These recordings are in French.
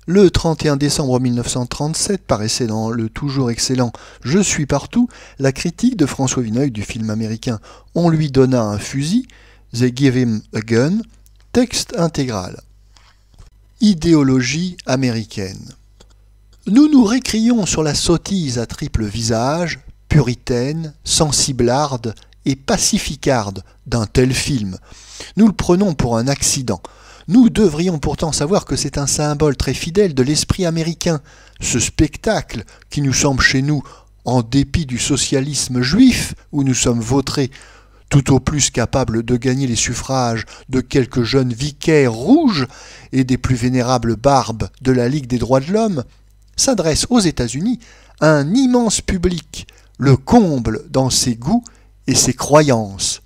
Le 31 décembre 1937 paraissait dans le toujours excellent « Je suis partout » la critique de François Vineuil du film américain « On lui donna un fusil », « They give him a gun », texte intégral. Idéologie américaine. Nous nous récrions sur la sottise à triple visage, puritaine, sensiblarde et pacificarde d'un tel film. Nous le prenons pour un accident. Nous devrions pourtant savoir que c'est un symbole très fidèle de l'esprit américain. Ce spectacle, qui nous semble chez nous, en dépit du socialisme juif où nous sommes vautrés, tout au plus capables de gagner les suffrages de quelques jeunes vicaires rouges et des plus vénérables barbes de la Ligue des droits de l'homme, s'adresse aux États-Unis à un immense public, le comble dans ses goûts et ses croyances.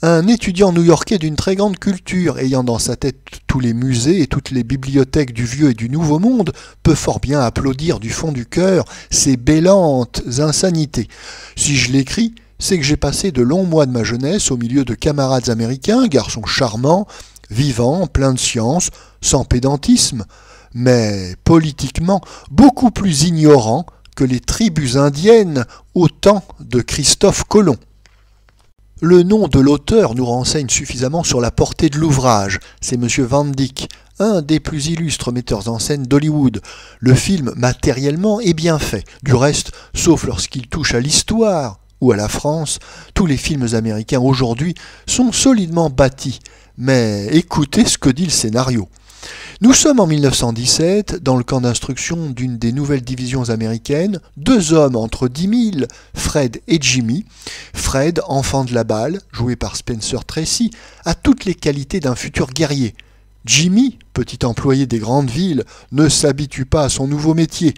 Un étudiant new-yorkais d'une très grande culture, ayant dans sa tête tous les musées et toutes les bibliothèques du Vieux et du Nouveau Monde, peut fort bien applaudir du fond du cœur ces bêlantes insanités. Si je l'écris, c'est que j'ai passé de longs mois de ma jeunesse au milieu de camarades américains, garçons charmants, vivants, pleins de science, sans pédantisme, mais politiquement beaucoup plus ignorants que les tribus indiennes au temps de Christophe Colomb. Le nom de l'auteur nous renseigne suffisamment sur la portée de l'ouvrage. C'est M. Van Dyck, un des plus illustres metteurs en scène d'Hollywood. Le film, matériellement, est bien fait. Du reste, sauf lorsqu'il touche à l'histoire ou à la France, tous les films américains aujourd'hui sont solidement bâtis. Mais écoutez ce que dit le scénario. Nous sommes en 1917, dans le camp d'instruction d'une des nouvelles divisions américaines, deux hommes entre 10 000, Fred et Jimmy. Fred, enfant de la balle, joué par Spencer Tracy, a toutes les qualités d'un futur guerrier. Jimmy, petit employé des grandes villes, ne s'habitue pas à son nouveau métier.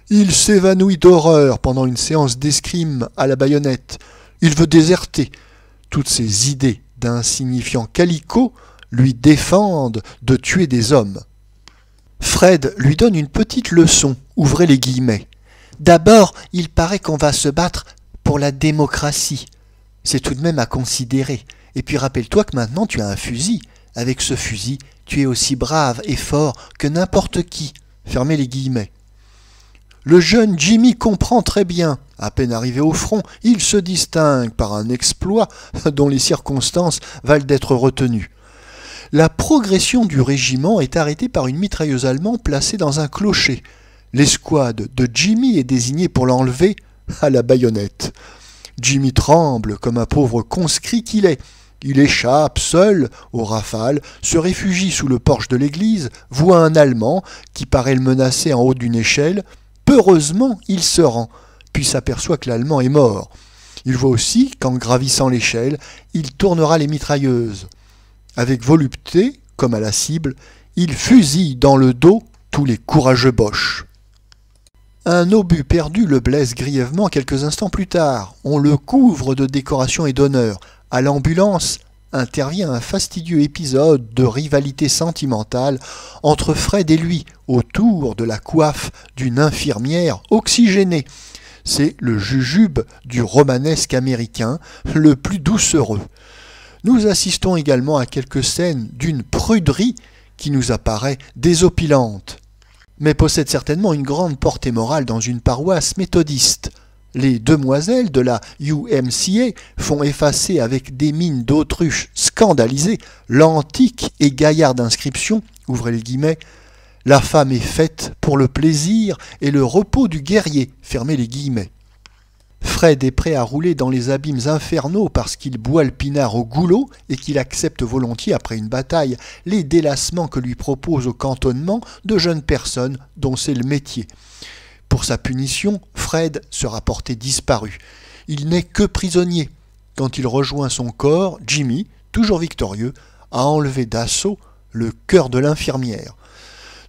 Il s'évanouit d'horreur pendant une séance d'escrime à la baïonnette. Il veut déserter. Toutes ces idées d'insignifiant calicot lui défendent de tuer des hommes. Fred lui donne une petite leçon, ouvrez les guillemets. D'abord, il paraît qu'on va se battre pour la démocratie. C'est tout de même à considérer. Et puis rappelle-toi que maintenant tu as un fusil. Avec ce fusil, tu es aussi brave et fort que n'importe qui. Fermez les guillemets. Le jeune Jimmy comprend très bien. À peine arrivé au front, il se distingue par un exploit dont les circonstances valent d'être retenues. La progression du régiment est arrêtée par une mitrailleuse allemande placée dans un clocher. L'escouade de Jimmy est désignée pour l'enlever à la baïonnette. Jimmy tremble comme un pauvre conscrit qu'il est. Il échappe seul aux rafales, se réfugie sous le porche de l'église, voit un Allemand qui paraît le menacer en haut d'une échelle. Peureusement, il se rend, puis s'aperçoit que l'Allemand est mort. Il voit aussi qu'en gravissant l'échelle, il tournera les mitrailleuses. Avec volupté, comme à la cible, il fusille dans le dos tous les courageux Boches. Un obus perdu le blesse grièvement quelques instants plus tard. On le couvre de décorations et d'honneurs. À l'ambulance intervient un fastidieux épisode de rivalité sentimentale entre Fred et lui, autour de la coiffe d'une infirmière oxygénée. C'est le jujube du romanesque américain, le plus doucereux. Nous assistons également à quelques scènes d'une pruderie qui nous apparaît désopilante, mais possède certainement une grande portée morale dans une paroisse méthodiste. Les demoiselles de la UMCA font effacer avec des mines d'autruche scandalisées l'antique et gaillarde inscription, ouvrez les guillemets, « La femme est faite pour le plaisir et le repos du guerrier », fermez les guillemets. Fred est prêt à rouler dans les abîmes infernaux parce qu'il boit le pinard au goulot et qu'il accepte volontiers après une bataille les délassements que lui proposent au cantonnement de jeunes personnes dont c'est le métier. Pour sa punition, Fred sera porté disparu. Il n'est que prisonnier. Quand il rejoint son corps, Jimmy, toujours victorieux, a enlevé d'assaut le cœur de l'infirmière.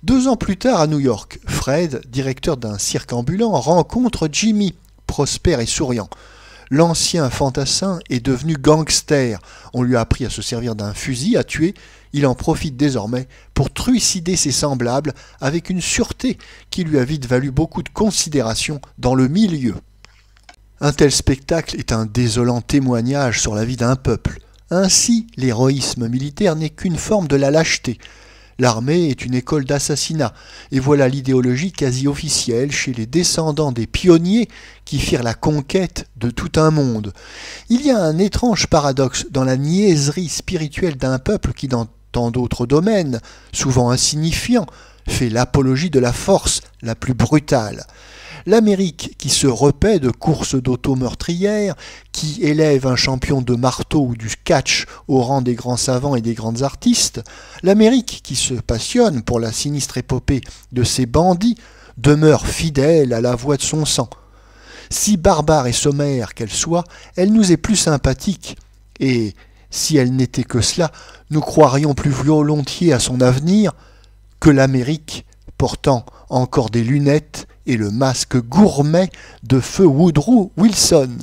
2 ans plus tard à New York, Fred, directeur d'un cirque ambulant, rencontre Jimmy, prospère et souriant. L'ancien fantassin est devenu gangster. On lui a appris à se servir d'un fusil à tuer. Il en profite désormais pour trucider ses semblables avec une sûreté qui lui a vite valu beaucoup de considération dans le milieu. Un tel spectacle est un désolant témoignage sur la vie d'un peuple. Ainsi, l'héroïsme militaire n'est qu'une forme de la lâcheté. L'armée est une école d'assassinat, et voilà l'idéologie quasi officielle chez les descendants des pionniers qui firent la conquête de tout un monde. Il y a un étrange paradoxe dans la niaiserie spirituelle d'un peuple qui, dans tant d'autres domaines, souvent insignifiants, fait l'apologie de la force la plus brutale. L'Amérique qui se repaît de courses d'auto meurtrières, qui élève un champion de marteau ou du catch au rang des grands savants et des grands artistes, l'Amérique qui se passionne pour la sinistre épopée de ces bandits, demeure fidèle à la voix de son sang. Si barbare et sommaire qu'elle soit, elle nous est plus sympathique, et si elle n'était que cela, nous croirions plus volontiers à son avenir que l'Amérique portant encore des lunettes et le masque gourmet de feu Woodrow Wilson.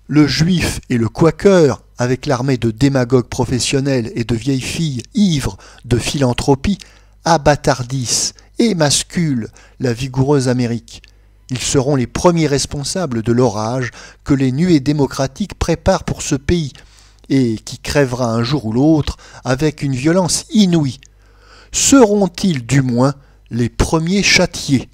Le juif et le quaker, avec l'armée de démagogues professionnels et de vieilles filles ivres de philanthropie, abâtardissent et masculent la vigoureuse Amérique. Ils seront les premiers responsables de l'orage que les nuées démocratiques préparent pour ce pays, et qui crèvera un jour ou l'autre avec une violence inouïe. Seront-ils du moins les premiers châtiés ?